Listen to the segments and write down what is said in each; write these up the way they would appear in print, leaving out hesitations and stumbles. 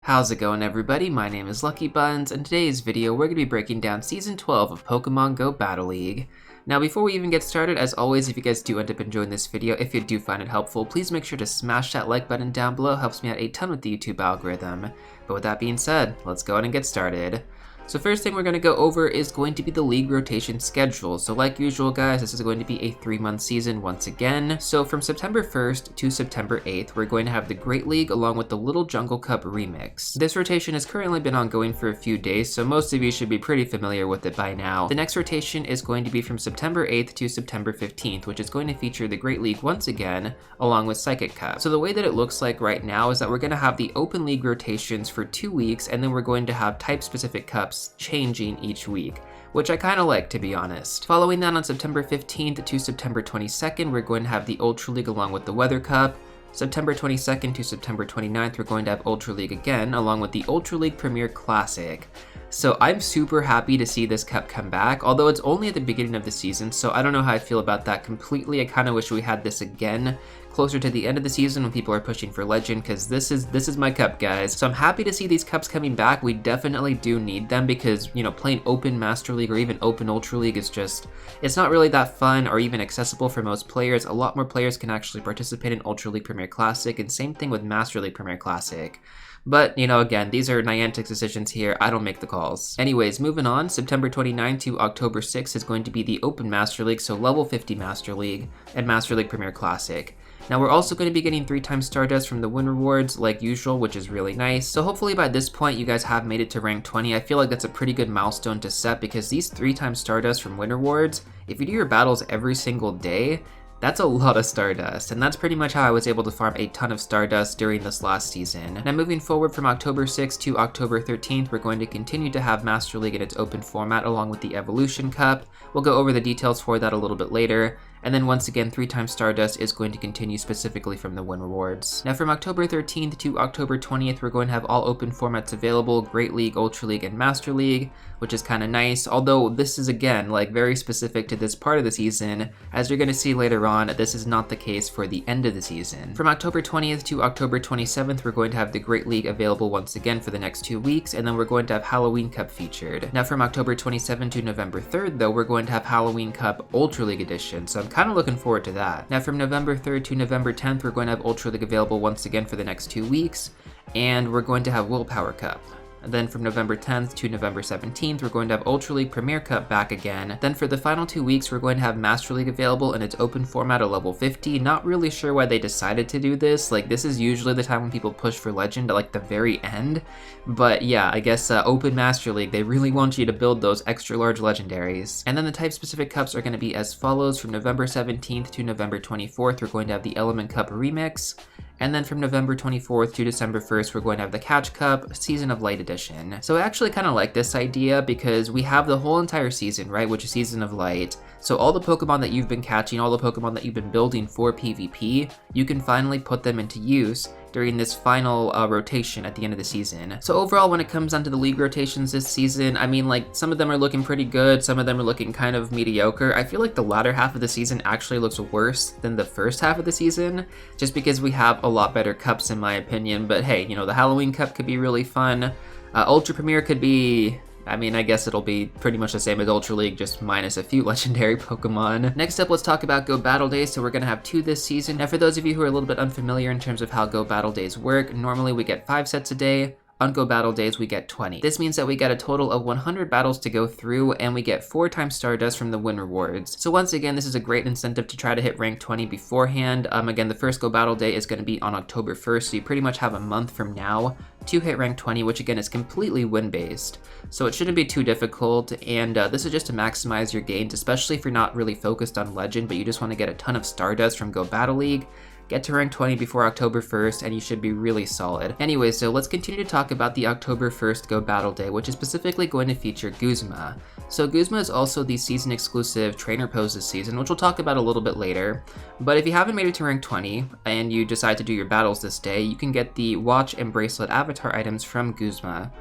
How's it going, everybody? My name is Lucky Buns, and in today's video we're going to be breaking down Season 12 of Pokémon GO Battle League. Now before we even get started, as always, if you guys do end up enjoying this video, if you do find it helpful, please make sure to smash that like button down below. It helps me out a ton with the YouTube algorithm. But with that being said, let's go ahead and get started. So first thing we're going to go over is going to be the league rotation schedule. So like usual guys, this is going to be a 3-month season once again. So from September 1st to September 8th, we're going to have the Great League along with the Little Jungle Cup remix. This rotation has currently been ongoing for a few days, so most of you should be pretty familiar with it by now. The next rotation is going to be from September 8th to September 15th, which is going to feature the Great League once again, along with Psychic Cup. So the way that it looks like right now is that we're going to have the Open League rotations for 2 weeks, and then we're going to have type-specific cups changing each week, which I kind of like, to be honest. Following that, on September 15th to September 22nd, we're going to have the Ultra League along with the Weather Cup. September 22nd to September 29th, we're going to have Ultra League again, along with the Ultra League Premier Classic. So I'm super happy to see this cup come back, although it's only at the beginning of the season, so I don't know how I feel about that completely. I kind of wish we had this again closer to the end of the season when people are pushing for Legend, because this is my cup, guys. So I'm happy to see these cups coming back. We definitely do need them because, you know, playing Open Master League or even Open Ultra League is just, it's not really that fun or even accessible for most players. A lot more players can actually participate in Ultra League Premier Classic, and same thing with Master League Premier Classic. But, you know, again, these are Niantic's decisions here. I don't make the calls. Anyways, moving on, September 29th to October 6th is going to be the Open Master League, so Level 50 Master League and Master League Premier Classic. Now we're also going to be getting 3x Stardust from the win rewards like usual, which is really nice. So hopefully by this point you guys have made it to rank 20. I feel like that's a pretty good milestone to set because these 3x Stardust from win rewards, if you do your battles every single day, that's a lot of Stardust, and that's pretty much how I was able to farm a ton of Stardust during this last season. Now moving forward from October 6th to October 13th, we're going to continue to have Master League in its open format along with the Evolution Cup. We'll go over the details for that a little bit later. And then once again, 3x Stardust is going to continue specifically from the win rewards. Now from October 13th to October 20th, we're going to have all open formats available, Great League, Ultra League, and Master League, which is kind of nice. Although this is again, like very specific to this part of the season. As you're going to see later on, this is not the case for the end of the season. From October 20th to October 27th, we're going to have the Great League available once again for the next 2 weeks, and then we're going to have Halloween Cup featured. Now from October 27th to November 3rd, though, we're going to have Halloween Cup Ultra League Edition, so I'm kind of looking forward to that. Now from November 3rd to November 10th, we're going to have Ultra League available once again for the next 2 weeks, and we're going to have Willpower Cup. And then from November 10th to November 17th, we're going to have Ultra League Premier Cup back again. Then for the final 2 weeks, we're going to have Master League available in its open format at level 50. Not really sure why they decided to do this. Like, this is usually the time when people push for Legend at like the very end. But yeah, I guess Open Master League, they really want you to build those extra large legendaries. And then the type specific cups are going to be as follows. From November 17th to November 24th, we're going to have the Element Cup Remix. And then from November 24th to December 1st, we're going to have the Catch Cup Season of Light Edition. So I actually kind of like this idea because we have the whole entire season, right, which is Season of Light. So all the Pokemon that you've been catching, all the Pokemon that you've been building for PvP, you can finally put them into use during this final rotation at the end of the season. So overall, when it comes down to the league rotations this season, I mean, like, some of them are looking pretty good, some of them are looking kind of mediocre. I feel like the latter half of the season actually looks worse than the first half of the season, just because we have a lot better cups in my opinion. But hey, you know, the Halloween Cup could be really fun. Ultra Premier could be, I mean, I guess it'll be pretty much the same as Ultra League, just minus a few legendary Pokemon. Next up, let's talk about GO Battle Days. So we're going to have 2 this season. Now, for those of you who are a little bit unfamiliar in terms of how GO Battle Days work, normally we get 5 sets a day. On GO Battle Days, we get 20. This means that we get a total of 100 battles to go through, and we get 4x Stardust from the win rewards. So once again, this is a great incentive to try to hit rank 20 beforehand. Again, the first GO Battle Day is going to be on October 1st, so you pretty much have a month from now to hit rank 20, which again is completely win-based. So it shouldn't be too difficult, and this is just to maximize your gains, especially if you're not really focused on Legend, but you just want to get a ton of Stardust from GO Battle League. Get to rank 20 before October 1st, and you should be really solid. Anyway, so let's continue to talk about the October 1st GO Battle Day, which is specifically going to feature Guzma. So Guzma is also the season-exclusive trainer pose this season, which we'll talk about a little bit later. But if you haven't made it to rank 20, and you decide to do your battles this day, you can get the Watch and Bracelet avatar items from Guzma.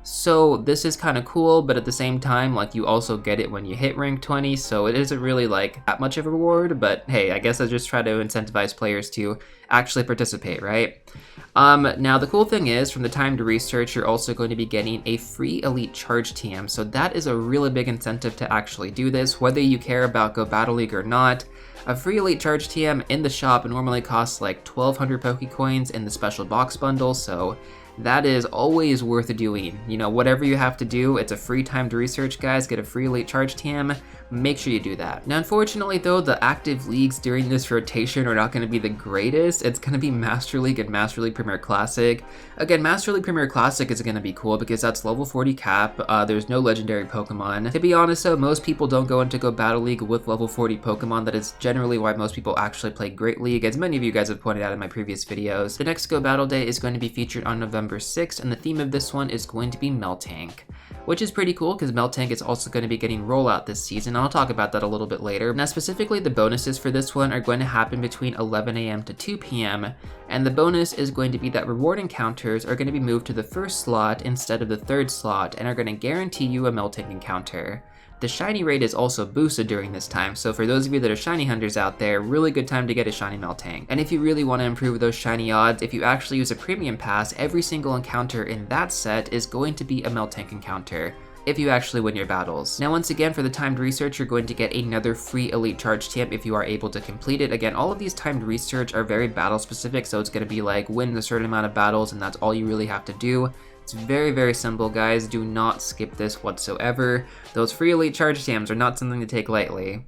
So this is kind of cool, but at the same time, like, you also get it when you hit rank 20, so it isn't really like that much of a reward, but hey, I guess I just try to incentivize players to actually participate, right? Now the cool thing is, from the time to research, you're also going to be getting a free elite charge TM, so that is a really big incentive to actually do this, whether you care about Go Battle League or not. A free elite charge TM in the shop normally costs like 1,200 Pokecoins in the special box bundle, so that is always worth doing. You know, whatever you have to do, it's a free time to research, guys. Get a free elite charge TM. Make sure you do that. Now, unfortunately, though, the active leagues during this rotation are not going to be the greatest. It's going to be Master League and Master League Premier Classic. Again, Master League Premier Classic is going to be cool because that's level 40 cap. There's no legendary Pokemon. To be honest, though, most people don't go into Go Battle League with level 40 Pokemon. That is generally why most people actually play Great League, as many of you guys have pointed out in my previous videos. The next Go Battle Day is going to be featured on November 6th, and the theme of this one is going to be Meltank, which is pretty cool because Meltank is also going to be getting rollout this season. I'll talk about that a little bit later. Now, specifically, the bonuses for this one are going to happen between 11 a.m. to 2 p.m., and the bonus is going to be that reward encounters are going to be moved to the first slot instead of the third slot and are going to guarantee you a Meltank encounter. The shiny rate is also boosted during this time, so for those of you that are shiny hunters out there, really good time to get a shiny Meltank. And if you really want to improve those shiny odds, if you actually use a premium pass, every single encounter in that set is going to be a Meltank encounter, if you actually win your battles. Now, once again, for the timed research, you're going to get another free elite charge TM if you are able to complete it. Again, all of these timed research are very battle specific, so it's going to be like win a certain amount of battles and that's all you really have to do. It's very, very simple, guys. Do not skip this whatsoever. Those free elite charge TMs are not something to take lightly.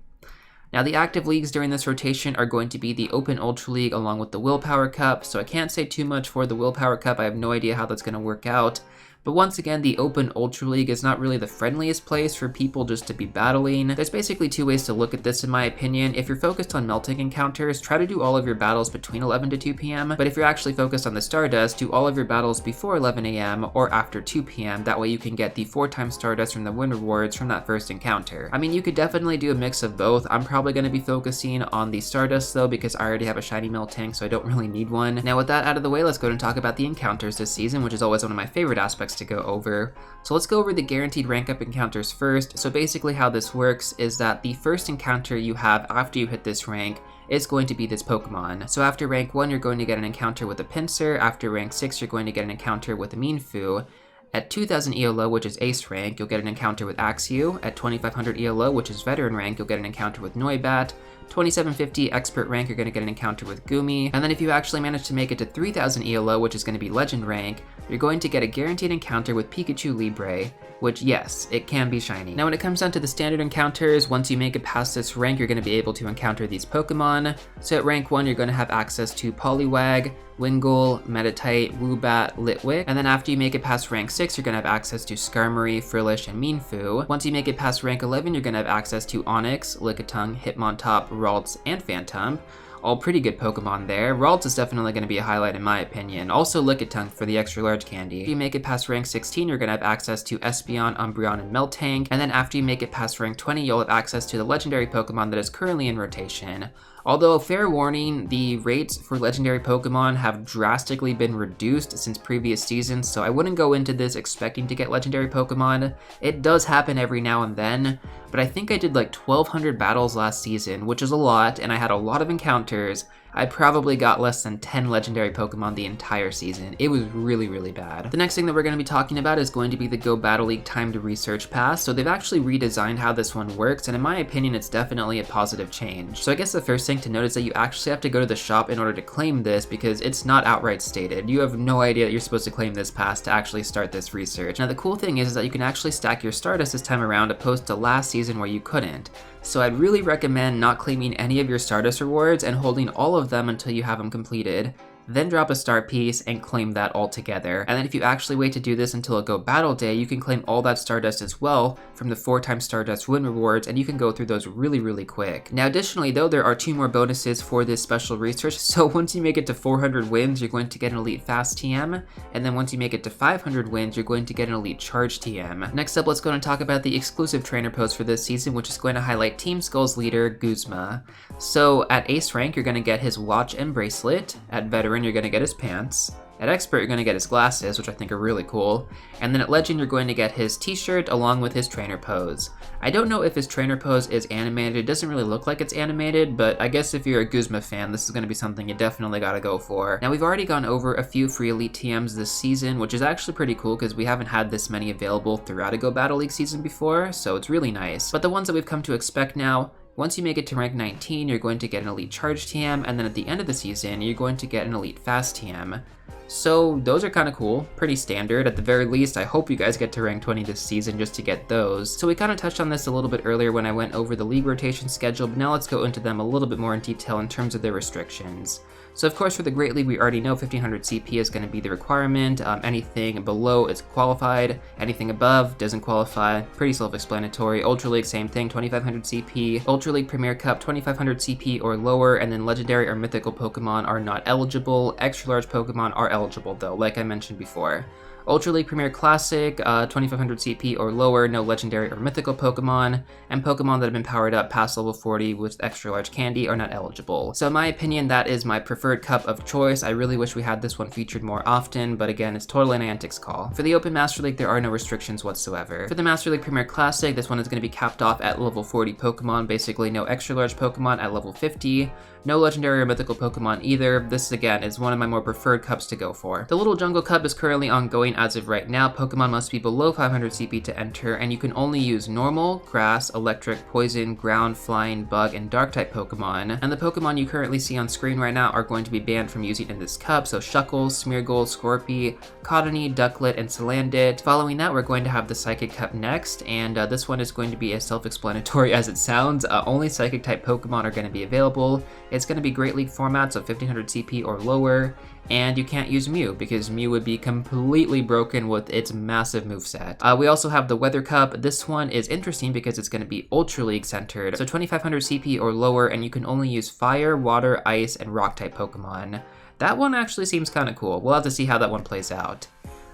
Now, the active leagues during this rotation are going to be the Open Ultra League along with the Willpower Cup, so I can't say too much for the Willpower Cup. I have no idea how that's going to work out. But once again, the Open Ultra League is not really the friendliest place for people just to be battling. There's basically two ways to look at this in my opinion. If you're focused on Meltank encounters, try to do all of your battles between 11 to 2 p.m. But if you're actually focused on the Stardust, do all of your battles before 11 a.m. or after 2 p.m. That way you can get the 4-time Stardust from the win rewards from that first encounter. I mean, you could definitely do a mix of both. I'm probably going to be focusing on the Stardust though because I already have a shiny Meltank, so I don't really need one. Now, with that out of the way, let's go and talk about the encounters this season, which is always one of my favorite aspects to go over. So let's go over the guaranteed rank up encounters first. So basically how this works is that the first encounter you have after you hit this rank is going to be this Pokemon. So after rank 1, you're going to get an encounter with a Pinsir. After rank 6, you're going to get an encounter with a Mienfoo. At 2000 ELO, which is Ace rank, you'll get an encounter with Axew. At 2500 ELO, which is Veteran rank, you'll get an encounter with Noibat. 2750 Expert rank, you're going to get an encounter with Goomy. And then if you actually manage to make it to 3000 ELO, which is going to be Legend rank, you're going to get a guaranteed encounter with Pikachu Libre, which, yes, it can be shiny. Now, when it comes down to the standard encounters, once you make it past this rank, you're going to be able to encounter these Pokemon. So at rank 1, you're going to have access to Poliwag, Wingull, Meditite, Woobat, Litwick, and then after you make it past rank 6, you're going to have access to Skarmory, Frillish, and Mienfoo. Once you make it past rank 11, you're going to have access to Onix, Lickitung, Hitmontop, Ralts, and Phantump. All pretty good Pokemon there. Ralts is definitely going to be a highlight in my opinion. Also Lickitung for the extra large candy. If you make it past rank 16, you're going to have access to Espeon, Umbreon, and Meltank. And then after you make it past rank 20, you'll have access to the legendary Pokemon that is currently in rotation. Although, fair warning, the rates for legendary Pokemon have drastically been reduced since previous seasons, so I wouldn't go into this expecting to get legendary Pokemon. It does happen every now and then, but I think I did like 1,200 battles last season, which is a lot, and I had a lot of encounters. I probably got less than 10 legendary Pokemon the entire season. It was really, really bad. The next thing that we're going to be talking about is going to be the Go Battle League Time to Research Pass. So they've actually redesigned how this one works, and in my opinion, it's definitely a positive change. So I guess the first thing to note is that you actually have to go to the shop in order to claim this because it's not outright stated. You have no idea that you're supposed to claim this pass to actually start this research. Now the cool thing is that you can actually stack your Stardust this time around opposed to last season where you couldn't. So I'd really recommend not claiming any of your Stardust rewards and holding all of them until you have them completed. Then drop a star piece and claim that all together. And then if you actually wait to do this until a Go Battle Day, you can claim all that Stardust as well from the 4-time Stardust win rewards, and you can go through those really, really quick. Now additionally though, there are 2 more bonuses for this special research. So once you make it to 400 wins, you're going to get an Elite Fast TM, and then once you make it to 500 wins, you're going to get an Elite Charge TM. Next up, let's go and talk about the exclusive trainer post for this season, which is going to highlight Team Skull's leader, Guzma. So at Ace rank, you're going to get his watch and bracelet. At Veteran, you're going to get his pants. At Expert, you're going to get his glasses, which I think are really cool. And then at Legend, you're going to get his t-shirt along with his trainer pose. I don't know if his trainer pose is animated. It doesn't really look like it's animated, but I guess if you're a Guzma fan, this is going to be something you definitely got to go for. Now, we've already gone over a few free Elite TMs this season, which is actually pretty cool because we haven't had this many available throughout a GO Battle League season before, so it's really nice. But the ones that we've come to expect now, once you make it to rank 19, you're going to get an Elite Charge TM, and then at the end of the season, you're going to get an Elite Fast TM. So those are kind of cool, pretty standard. At the very least, I hope you guys get to rank 20 this season just to get those. So we kind of touched on this a little bit earlier when I went over the league rotation schedule, but now let's go into them a little bit more in detail in terms of their restrictions. So of course for the Great League, we already know 1500 CP is going to be the requirement. Anything below is qualified, anything above doesn't qualify. Pretty self-explanatory. Ultra League, same thing, 2500 CP. Ultra League Premier Cup, 2500 CP or lower, and then legendary or mythical Pokemon are not eligible. Extra large Pokemon are eligible though, like I mentioned before. Ultra League Premier Classic, 2500 CP or lower, no legendary or mythical Pokemon, and Pokemon that have been powered up past level 40 with extra large candy are not eligible. So in my opinion, that is my preferred cup of choice. I really wish we had this one featured more often, but again, it's totally Niantic's call. For the Open Master League, there are no restrictions whatsoever. For the Master League Premier Classic, this one is going to be capped off at level 40 Pokemon, basically no extra large Pokemon at level 50. No legendary or mythical Pokemon either. This again is one of my more preferred cups to go for. The Little Jungle Cup is currently ongoing as of right now. Pokemon must be below 500 CP to enter, and you can only use normal, grass, electric, poison, ground, flying, bug, and dark type Pokemon. And the Pokemon you currently see on screen right now are going to be banned from using in this cup, so Shuckle, Smeargle, Scorpy, Cottonee, Ducklet, and Salandit. Following that, we're going to have the Psychic Cup next, and this one is going to be as self-explanatory as it sounds. Only Psychic type Pokemon are going to be available. It's going to be Great League formats of 1500 CP or lower, and you can't use Mew because Mew would be completely broken with its massive moveset. We also have the Weather Cup. This one is interesting because it's going to be Ultra League centered, so 2500 CP or lower, and you can only use Fire, Water, Ice, and Rock type Pokemon. That one actually seems kind of cool. We'll have to see how that one plays out.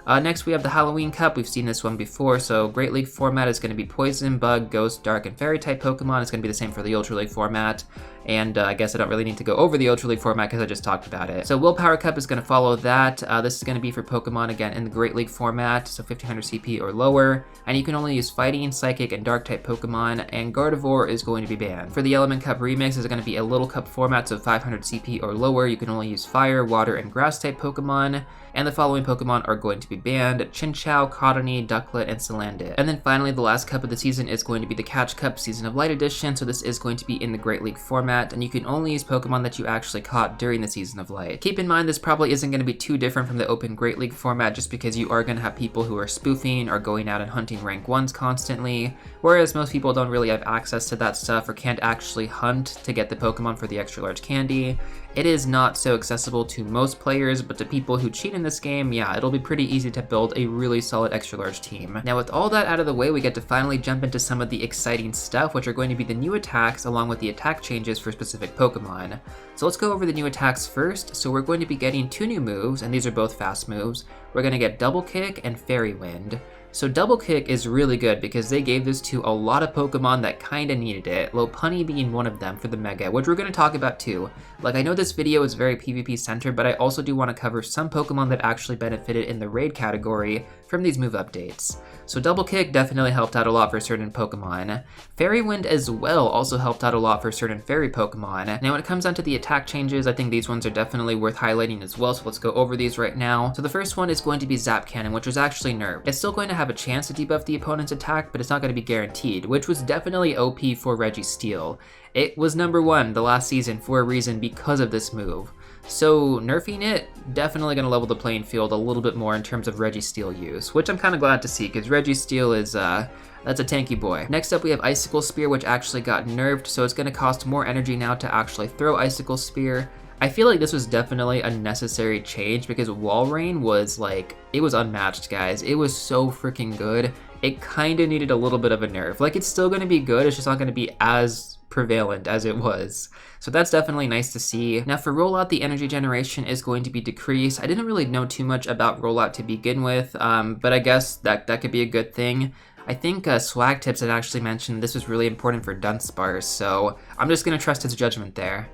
Next we have the Halloween Cup. We've seen this one before, so Great League format is going to be Poison, Bug, Ghost, Dark, and Fairy type Pokemon. It's going to be the same for the Ultra League format, and I guess I don't really need to go over the Ultra League format because I just talked about it. So Willpower Cup is going to follow that. This is going to be for Pokemon, again, in the Great League format, so 1500 CP or lower, and you can only use Fighting, Psychic, and Dark type Pokemon, and Gardevoir is going to be banned. For the Element Cup Remix, is going to be a Little Cup format, so 500 CP or lower. You can only use Fire, Water, and Grass type Pokemon, and the following Pokemon are going to be banned: Chinchou, Cottonee, Ducklet, and Salandit. And then finally, the last cup of the season is going to be the Catch Cup Season of Light Edition, so this is going to be in the Great League format, and you can only use Pokemon that you actually caught during the Season of Light. Keep in mind, this probably isn't going to be too different from the Open Great League format, just because you are going to have people who are spoofing or going out and hunting rank 1s constantly, whereas most people don't really have access to that stuff or can't actually hunt to get the Pokemon for the extra large candy. It is not so accessible to most players, but to people who cheat in this game, yeah, it'll be pretty easy to build a really solid extra large team. Now with all that out of the way, we get to finally jump into some of the exciting stuff, which are going to be the new attacks along with the attack changes for specific Pokemon. So let's go over the new attacks first. So we're going to be getting 2 new moves, and these are both fast moves. We're going to get Double Kick and Fairy Wind. So Double Kick is really good because they gave this to a lot of Pokemon that kinda needed it, Lopunny being one of them for the Mega, which we're gonna talk about too. Like, I know this video is very PvP centered, but I also do want to cover some Pokemon that actually benefited in the raid category from these move updates. So Double Kick definitely helped out a lot for certain Pokemon. Fairy Wind as well also helped out a lot for certain Fairy Pokemon. Now when it comes down to the attack changes, I think these ones are definitely worth highlighting as well, so let's go over these right now. So the first one is going to be Zap Cannon, which was actually nerfed. It's still going to have a chance to debuff the opponent's attack, but it's not going to be guaranteed, which was definitely OP for Registeel. It was number 1 the last season for a reason because of this move. So nerfing it, definitely going to level the playing field a little bit more in terms of Registeel use, which I'm kind of glad to see because Registeel is, that's a tanky boy. Next up we have Icicle Spear, which actually got nerfed, so it's going to cost more energy now to actually throw Icicle Spear. I feel like this was definitely a necessary change because Walrein was like, it was unmatched, guys. It was so freaking good. It kind of needed a little bit of a nerf. Like, it's still going to be good, it's just not going to be as prevalent as it was. So that's definitely nice to see. Now for rollout, the energy generation is going to be decreased. I didn't really know too much about rollout to begin with, but I guess that could be a good thing. I think Swag Tips had actually mentioned this was really important for Dunsparce, so I'm just going to trust his judgment there.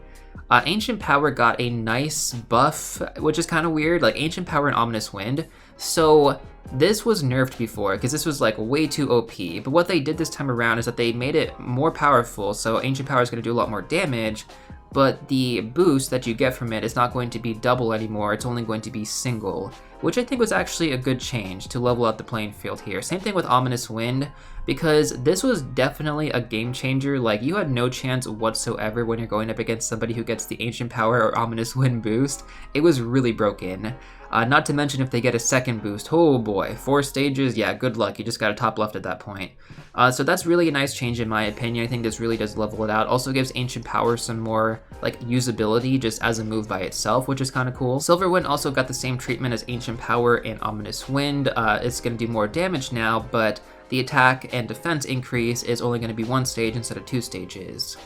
Ancient Power got a nice buff, which is kind of weird, like Ancient Power and Ominous Wind. So this was nerfed before, because this was like way too OP, but what they did this time around is that they made it more powerful, so Ancient Power is going to do a lot more damage, but the boost that you get from it is not going to be double anymore, it's only going to be single, which I think was actually a good change to level out the playing field here. Same thing with Ominous Wind, because this was definitely a game changer. Like, you had no chance whatsoever when you're going up against somebody who gets the Ancient Power or Ominous Wind boost. It was really broken. Not to mention if they get a second boost, oh boy, 4 stages, yeah, good luck, you just got a top left at that point. So that's really a nice change in my opinion. I think this really does level it out. Also gives Ancient Power some more like usability just as a move by itself, which is kind of cool. Silver Wind also got the same treatment as Ancient Power and Ominous Wind. It's going to do more damage now, but the attack and defense increase is only going to be 1 stage instead of 2 stages.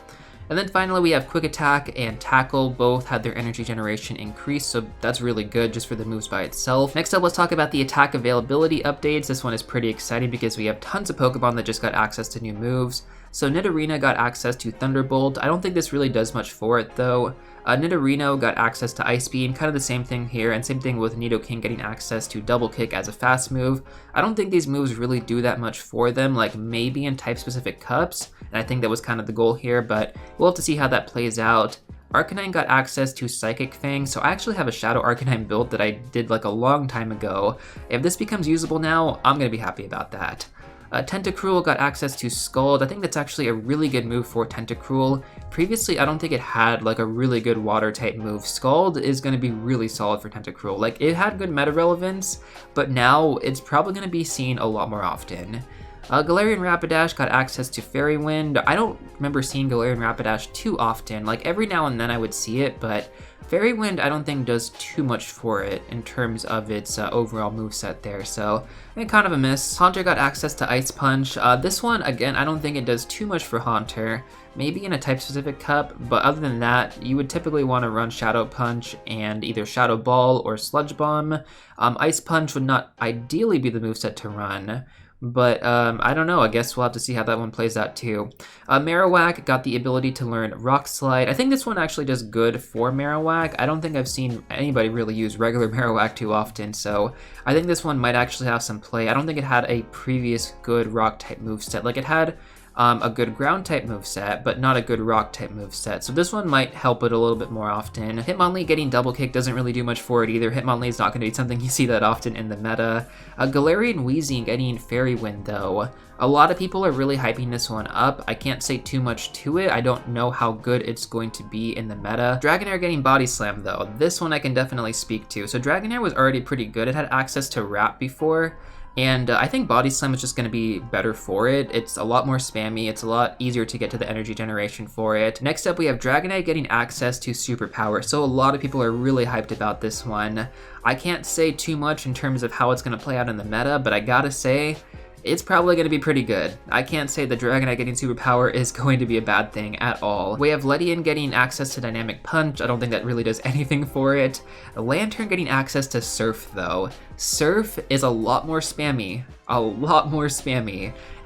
And then finally we have Quick Attack and Tackle, both had their energy generation increase, so that's really good just for the moves by itself. Next up, let's talk about the attack availability updates. This one is pretty exciting because we have tons of Pokemon that just got access to new moves. So Nidorino got access to Thunderbolt. I don't think this really does much for it though. Nidorino got access to Ice Beam, kind of the same thing here, and same thing with Nidoking getting access to Double Kick as a fast move. I don't think these moves really do that much for them, like maybe in type-specific cups, and I think that was kind of the goal here, but we'll have to see how that plays out. Arcanine got access to Psychic Fang, so I actually have a Shadow Arcanine build that I did like a long time ago. If this becomes usable now, I'm going to be happy about that. Tentacruel got access to Scald. I think that's actually a really good move for Tentacruel. Previously, I don't think it had like a really good water type move. Scald is going to be really solid for Tentacruel. Like, it had good meta relevance, but now it's probably going to be seen a lot more often. Galarian Rapidash got access to Fairy Wind. I don't remember seeing Galarian Rapidash too often. Like, every now and then I would see it, but Fairy Wind I don't think does too much for it in terms of its overall moveset there, so kind of a miss. Haunter got access to Ice Punch. This one, again, I don't think it does too much for Haunter. Maybe in a type-specific cup, but other than that, you would typically want to run Shadow Punch and either Shadow Ball or Sludge Bomb. Ice Punch would not ideally be the moveset to run, but I don't know, I guess we'll have to see how that one plays out too. Marowak got the ability to learn Rock Slide. I think this one actually does good for Marowak. I don't think I've seen anybody really use regular Marowak too often, so I think this one might actually have some play. I don't think it had a previous good rock type moveset. Like, it had a good ground type moveset, but not a good rock type moveset. So this one might help it a little bit more often. Hitmonlee getting Double Kick doesn't really do much for it either. Hitmonlee is not going to be something you see that often in the meta. Galarian Weezing getting Fairy Wind though. A lot of people are really hyping this one up. I can't say too much to it. I don't know how good it's going to be in the meta. Dragonair getting Body Slam though. This one I can definitely speak to. So Dragonair was already pretty good. It had access to Wrap before, and I think Body Slam is just going to be better for it. It's a lot more spammy, it's a lot easier to get to the energy generation for it. Next up we have Dragonite getting access to Superpower, so a lot of people are really hyped about this one. I can't say too much in terms of how it's going to play out in the meta, but I gotta say, it's probably going to be pretty good. I can't say the Dragonite getting Superpower is going to be a bad thing at all. We have Ledian getting access to Dynamic Punch. I don't think that really does anything for it. Lantern getting access to Surf though. Surf is a lot more spammy.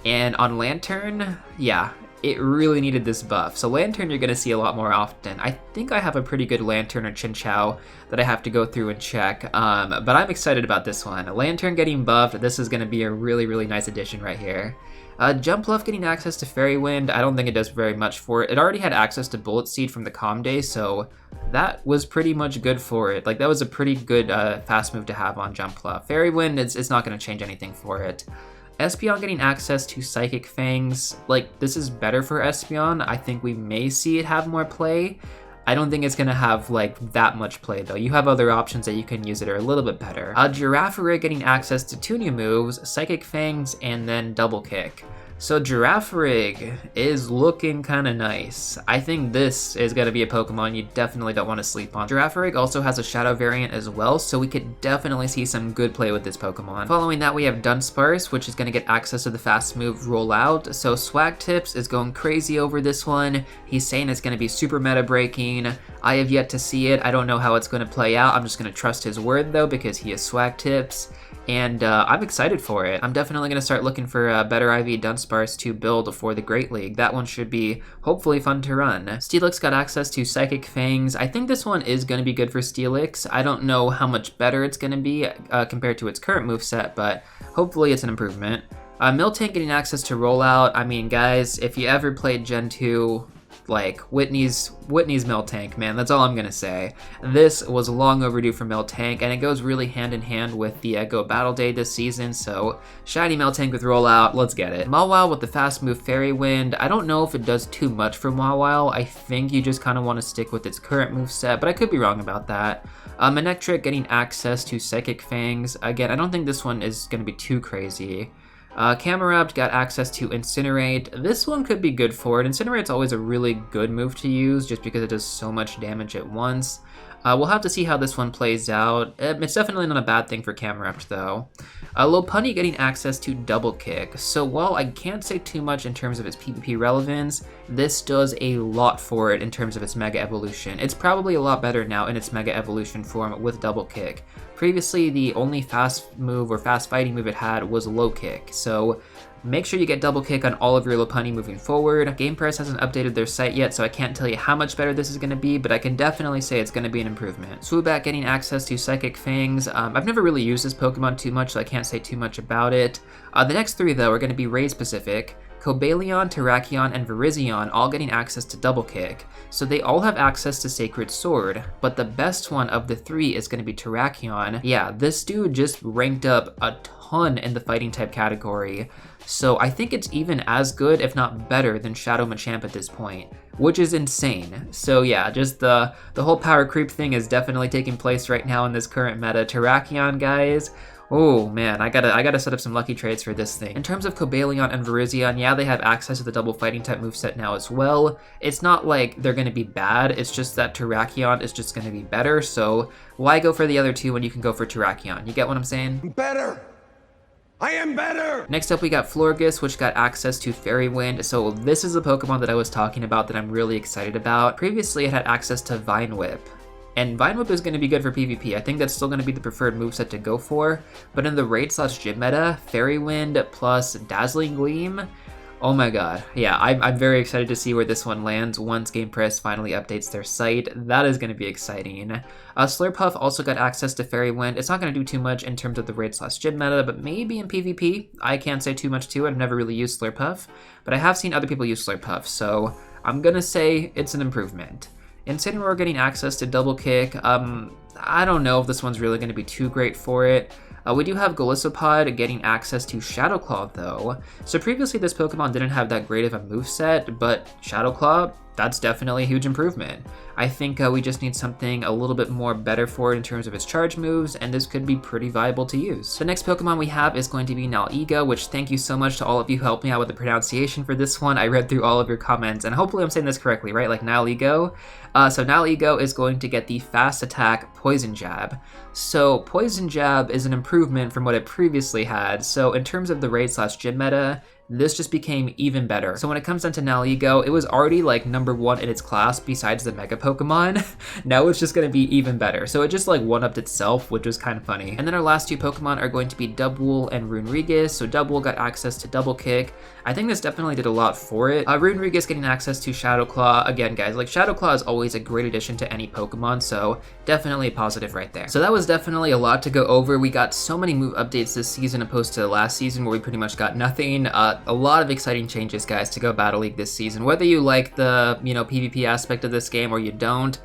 And on Lantern, yeah, it really needed this buff. So Lantern you're going to see a lot more often. I think I have a pretty good Lantern or Chinchou that I have to go through and check, but I'm excited about this one. Lantern getting buffed, this is going to be a really, really nice addition right here. Jumpluff getting access to Fairy Wind, I don't think it does very much for it. It already had access to Bullet Seed from the Calm Day, so that was pretty much good for it. Like, that was a pretty good fast move to have on Jumpluff. Fairy Wind, it's not going to change anything for it. Espeon getting access to Psychic Fangs, like, this is better for Espeon. I think we may see it have more play. I don't think it's going to have, like, that much play, though. You have other options that you can use that are a little bit better. Girafarig getting access to 2 new moves, Psychic Fangs and then Double Kick. So Girafarig is looking kind of nice. I think this is going to be a Pokemon you definitely don't want to sleep on. Girafarig also has a Shadow variant as well, so we could definitely see some good play with this Pokemon. Following that, we have Dunsparce, which is going to get access to the fast move Roll Out. So Swag Tips is going crazy over this one. He's saying it's going to be super meta breaking. I have yet to see it. I don't know how it's going to play out. I'm just going to trust his word though, because he has swag tips. And I'm excited for it. I'm definitely going to start looking for better IV Dunsparce to build for the Great League. That one should be hopefully fun to run. Steelix got access to Psychic Fangs. I think this one is going to be good for Steelix. I don't know how much better it's going to be compared to its current moveset, but hopefully it's an improvement. Miltank getting access to Rollout. I mean, guys, if you ever played Gen 2, like Whitney's Miltank, man, that's all I'm gonna say. This was long overdue for Miltank, and it goes really hand in hand with the GO Battle Day this season, so shiny Miltank with Rollout, let's get it. Mawile with the fast move Fairy Wind. I don't know if it does too much for Mawile. I think you just kind of want to stick with its current moveset, but I could be wrong about that. Manectric getting access to Psychic Fangs. Again, I don't think this one is gonna be too crazy. Camerupt got access to Incinerate. This one could be good for it. Incinerate's always a really good move to use just because it does so much damage at once. We'll have to see how this one plays out. It's definitely not a bad thing for Camerupt though. Lopunny getting access to Double Kick. So while I can't say too much in terms of its PvP relevance, this does a lot for it in terms of its Mega Evolution. It's probably a lot better now in its Mega Evolution form with Double Kick. Previously, the only fast move or fast fighting move it had was Low Kick, so make sure you get Double Kick on all of your Lopunny moving forward. GamePress hasn't updated their site yet, so I can't tell you how much better this is going to be, but I can definitely say it's going to be an improvement. Swoobat getting access to Psychic Fangs. I've never really used this Pokemon too much, so I can't say too much about it. The next three, though, are going to be raid specific. Cobalion, Terrakion, and Virizion all getting access to Double Kick, so they all have access to Sacred Sword, but the best one of the three is going to be Terrakion. Yeah, this dude just ranked up a ton in the fighting type category, so I think it's even as good, if not better, than Shadow Machamp at this point, which is insane. So yeah, just the whole power creep thing is definitely taking place right now in this current meta. Terrakion, guys, oh man, I gotta set up some lucky trades for this thing. In terms of Cobalion and Virizion, yeah, they have access to the double fighting type moveset now as well. It's not like they're gonna be bad, it's just that Terrakion is just gonna be better, so why go for the other two when you can go for Terrakion? You get what I'm saying? Better! I am better! Next up we got Florges, which got access to Fairy Wind. So this is a Pokemon that I was talking about that I'm really excited about. Previously it had access to Vine Whip, and Vine Whip is going to be good for PvP. I think that's still going to be the preferred moveset to go for, but in the raid/gym meta, Fairy Wind plus Dazzling Gleam, oh my god. Yeah, I'm very excited to see where this one lands once GamePress finally updates their site. That is going to be exciting. Slurpuff also got access to Fairy Wind. It's not going to do too much in terms of the raid/gym meta, but maybe in PvP. I can't say too much too. I've never really used Slurpuff, but I have seen other people use Slurpuff, so I'm going to say it's an improvement. Incineroar getting access to Double Kick. I don't know if this one's really going to be too great for it. We do have Golisopod getting access to Shadow Claw though. So previously this Pokemon didn't have that great of a moveset, but Shadow Claw, that's definitely a huge improvement. I think we just need something a little bit more better for it in terms of its charge moves, and this could be pretty viable to use. The next Pokemon we have is going to be Naliga, which thank you so much to all of you who helped me out with the pronunciation for this one. I read through all of your comments, and hopefully I'm saying this correctly, right? Like Naligo. So Naligo is going to get the Fast Attack Poison Jab. So Poison Jab is an improvement from what it previously had, so in terms of the raid/gym meta, this just became even better. So when it comes down to Naligo, it was already like #1 in its class besides the Mega Pokemon. Now it's just gonna be even better. So it just like one-upped itself, which was kind of funny. And then our last two Pokemon are going to be Dubwool and Runerigus. So Dubwool got access to Double Kick. I think this definitely did a lot for it. Runerigus getting access to Shadow Claw. Again, guys, like Shadow Claw is always a great addition to any Pokemon, so definitely a positive right there. So that was definitely a lot to go over. We got so many move updates this season opposed to last season where we pretty much got nothing. A lot of exciting changes, guys, to GO Battle League this season. Whether you like the, PvP aspect of this game or you don't,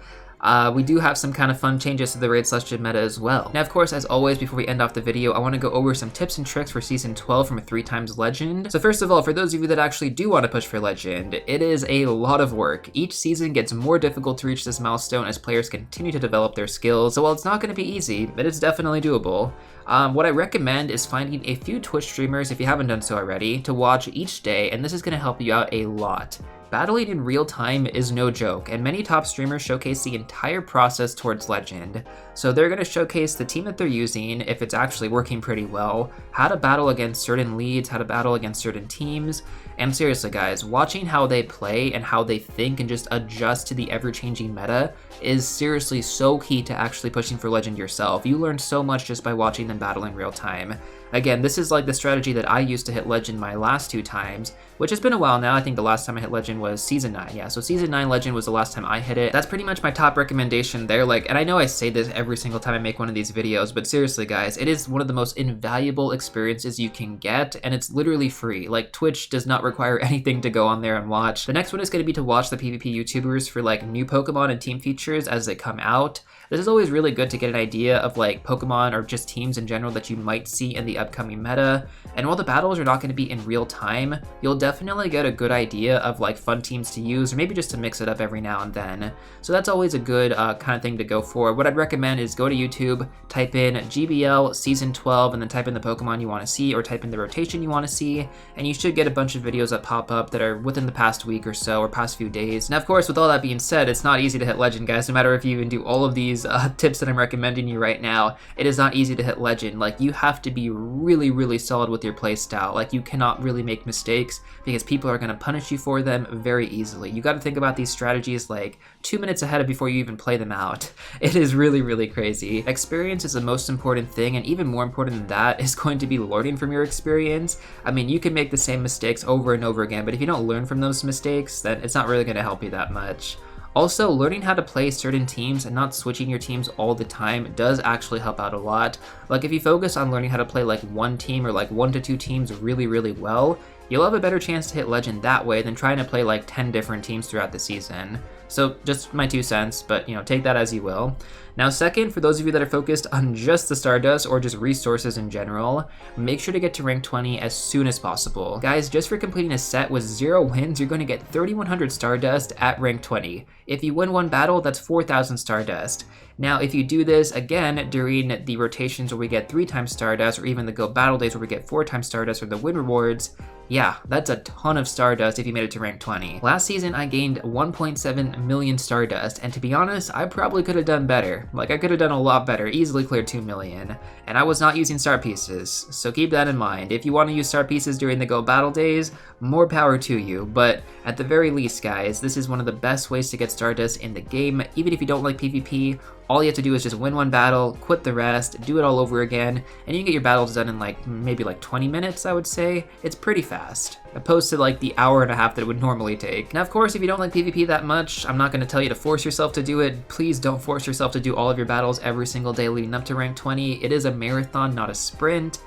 we do have some kind of fun changes to the raid/gym meta as well. Now, of course, as always, before we end off the video, I want to go over some tips and tricks for Season 12 from a 3x Legend. So first of all, for those of you that actually do want to push for Legend, it is a lot of work. Each season gets more difficult to reach this milestone as players continue to develop their skills, so while it's not going to be easy, it is definitely doable. What I recommend is finding a few Twitch streamers, if you haven't done so already, to watch each day, and this is going to help you out a lot. Battling in real time is no joke, and many top streamers showcase the entire process towards Legend. So they're going to showcase the team that they're using, if it's actually working pretty well, how to battle against certain leads, how to battle against certain teams, And seriously guys, watching how they play and how they think and just adjust to the ever-changing meta is seriously so key to actually pushing for Legend yourself. You learn so much just by watching them battle in real time. Again, this is like the strategy that I used to hit Legend my last 2 times, which has been a while now. I think the last time I hit Legend was Season 9. Yeah, so Season 9 Legend was the last time I hit it. That's pretty much my top recommendation there. Like, and I know I say this every single time I make one of these videos, but seriously guys, it is one of the most invaluable experiences you can get, and it's literally free. Like, Twitch does not require anything to go on there and watch. The next one is going to be to watch the PvP YouTubers for like new Pokemon and team features as they come out. This is always really good to get an idea of like Pokemon or just teams in general that you might see in the upcoming meta. And while the battles are not going to be in real time, you'll definitely get a good idea of like fun teams to use, or maybe just to mix it up every now and then. So that's always a good kind of thing to go for. What I'd recommend is go to YouTube, type in GBL Season 12, and then type in the Pokemon you want to see, or type in the rotation you want to see, and you should get a bunch of videos that pop up that are within the past week or so, or past few days. Now of course, with all that being said, it's not easy to hit Legend guys, no matter if you even do all of these tips that I'm recommending you right now. It is not easy to hit Legend. Like, you have to be really solid with your playstyle. Like, you cannot really make mistakes because people are going to punish you for them very easily. You got to think about these strategies like 2 minutes ahead of before you even play them out. It is really crazy. Experience is the most important thing, and even more important than that is going to be learning from your experience. I mean, you can make the same mistakes over and over again, but if you don't learn from those mistakes, then it's not really going to help you that much. Also, learning how to play certain teams and not switching your teams all the time does actually help out a lot. Like, if you focus on learning how to play like one team or like 1 to 2 teams really well, you'll have a better chance to hit Legend that way than trying to play like 10 different teams throughout the season. So just my 2 cents, but you know, take that as you will. Now second, for those of you that are focused on just the Stardust or just resources in general, make sure to get to rank 20 as soon as possible. Guys, just for completing a set with 0 wins, you're going to get 3,100 Stardust at rank 20. If you win 1 battle, that's 4,000 Stardust. Now, if you do this again during the rotations where we get 3 times Stardust, or even the Go Battle Days where we get 4 times Stardust, or the win rewards, yeah, that's a ton of Stardust if you made it to rank 20. Last season, I gained 1.7 million Stardust, and to be honest, I probably could have done better. Like, I could have done a lot better, easily cleared 2 million. And I was not using star pieces, so keep that in mind. If you want to use star pieces during the Go Battle Days, more power to you, but at the very least, guys, this is one of the best ways to get Stardust in the game. Even if you don't like PvP, all you have to do is just win 1 battle, quit the rest, do it all over again, and you can get your battles done in like maybe like 20 minutes, I would say. It's pretty fast, opposed to like the hour and a half that it would normally take. Now, of course, if you don't like PvP that much, I'm not going to tell you to force yourself to do it. Please don't force yourself to do all of your battles every single day leading up to rank 20. It is a marathon, not a sprint.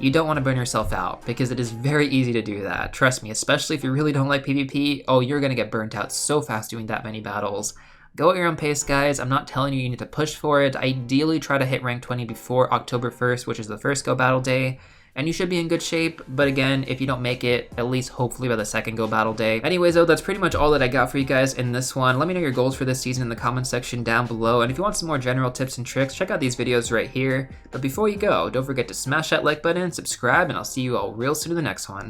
You don't want to burn yourself out because it is very easy to do that. Trust me, especially if you really don't like PvP, oh, you're going to get burnt out so fast doing that many battles. Go at your own pace, guys. I'm not telling you need to push for it. Ideally, try to hit rank 20 before October 1st, which is the first Go Battle Day, and you should be in good shape. But again, if you don't make it, at least hopefully by the second Go Battle Day. Anyways, though, that's pretty much all that I got for you guys in this one. Let me know your goals for this season in the comment section down below, and if you want some more general tips and tricks, check out these videos right here. But before you go, don't forget to smash that like button, subscribe, and I'll see you all real soon in the next one.